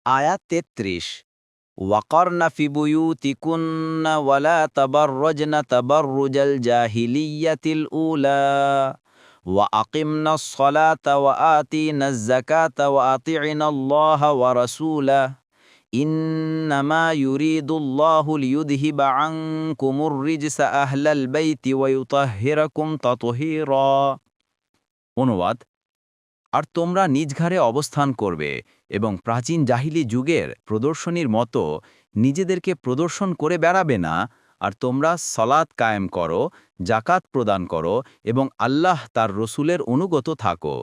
আয়াত ৩৩ ওয়াকরনা ফি বুয়ুতিকুন্না ওয়ালা তাবাররাজনা তাবাররুজাল জাহিলিয়াতিল উলা ওয়া আকিমনাস সালাতা ওয়া আতিনাজ যাকাতা ওয়া আতি'নাল্লাহা ওয়া রাসূলাহু ইন্নামা ইউরিদুল্লাহু লিইয়ুযহিবা আনকুমুর রিজসা আহলাল বাইতি ওয়া ইউতাহহিরাকুম তাতহীরা। অনুবাদ: আর তোমরা নিজ ঘরে অবস্থান করবে এবং প্রাচীন জাহিলি যুগের প্রদর্শনীর মতো নিজেদেরকে প্রদর্শন করে বেড়াবে না, আর তোমরা সলাত কায়েম করো, জাকাত প্রদান করো এবং আল্লাহ তার রসুলের অনুগত থাকো।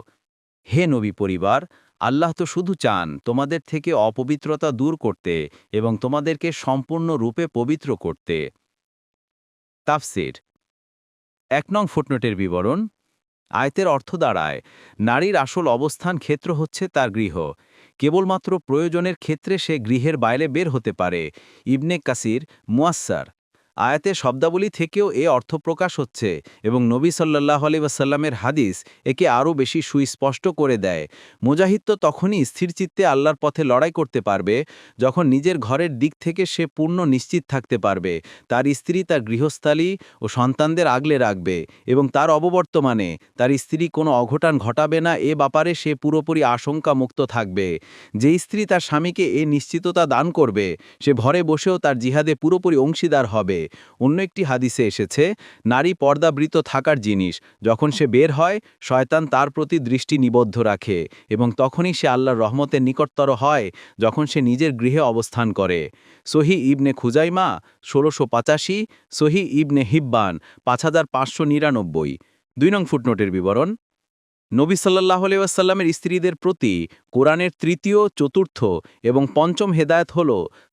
হে নবী পরিবার, আল্লাহ তো শুধু চান তোমাদের থেকে অপবিত্রতা দূর করতে এবং তোমাদেরকে সম্পূর্ণরূপে পবিত্র করতে। তাফসির ১ নং ফুটনোটের বিবরণ। আয়াতের অর্থ দাঁড়ায়, নারীর আসল অবস্থান ক্ষেত্র হচ্ছে তার গৃহ। কেবলমাত্র প্রয়োজনের ক্ষেত্রে সে গৃহের বাইরে বের হতে পারে। ইবনে কাসির মুয়াস্সার। আয়াতের শব্দাবলী থেকেও এ অর্থ প্রকাশ হচ্ছে এবং নবী সাল্লাল্লাহু আলাইহি ওয়াসাল্লামের হাদিস একে আরও বেশি সুস্পষ্ট করে দেয়। মুজাহিদ তো তখনই স্থিরচিত্তে আল্লাহর পথে লড়াই করতে পারবে যখন নিজের ঘরের দিক থেকে সে পূর্ণ নিশ্চিত থাকতে পারবে তার স্ত্রী তার গৃহস্থালী ও সন্তানদের আগলে রাখবে এবং তার অববর্তমানে তার স্ত্রী কোনো অঘটন ঘটাবে না এ ব্যাপারে সে পুরোপুরি আশঙ্কা মুক্ত থাকবে। যে স্ত্রী তার স্বামীকে এ নিশ্চিততা দান করবে সে ঘরে বসেও তার জিহাদে পুরোপুরি অংশীদার হবে। অন্য একটি হাদিসে এসেছে, নারী পর্দাবৃত থাকার জিনিস, যখন সে বের হয় শয়তান তার প্রতি দৃষ্টি নিবদ্ধ রাখে এবং তখনই সে আল্লাহর রহমতের নিকটতর হয় যখন সে নিজের গৃহে অবস্থান করে। সহি ইবনে খুজাইমা ১৬৮৫, সহি ইবনে হিব্বান ৫৫৯৯। ২ নং ফুটনোটের বিবরণ। নবী সাল্লাল্লাহু আলাইহি ওয়াসাল্লামের স্ত্রীদের প্রতি কোরআনের ৩য়, ৪র্থ এবং ৫ম হেদায়েত হল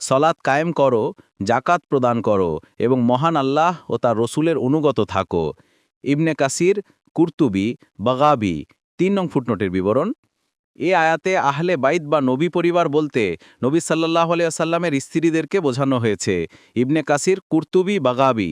সলাত কায়েম করো, জাকাত প্রদান করো এবং মহান আল্লাহ ও তার রসুলের অনুগত থাকো। ইবনে কাসির, কুরতুবী, বাগাবী। ৩ নং ফুটনোটের বিবরণ। এ আয়াতে আহলে বাইত বা নবী পরিবার বলতে নবী সাল্লাল্লাহু আলাইহি ওয়াসাল্লামের স্ত্রীদেরকে বোঝানো হয়েছে। ইবনে কাসির, কুরতুবী, বাগাবী।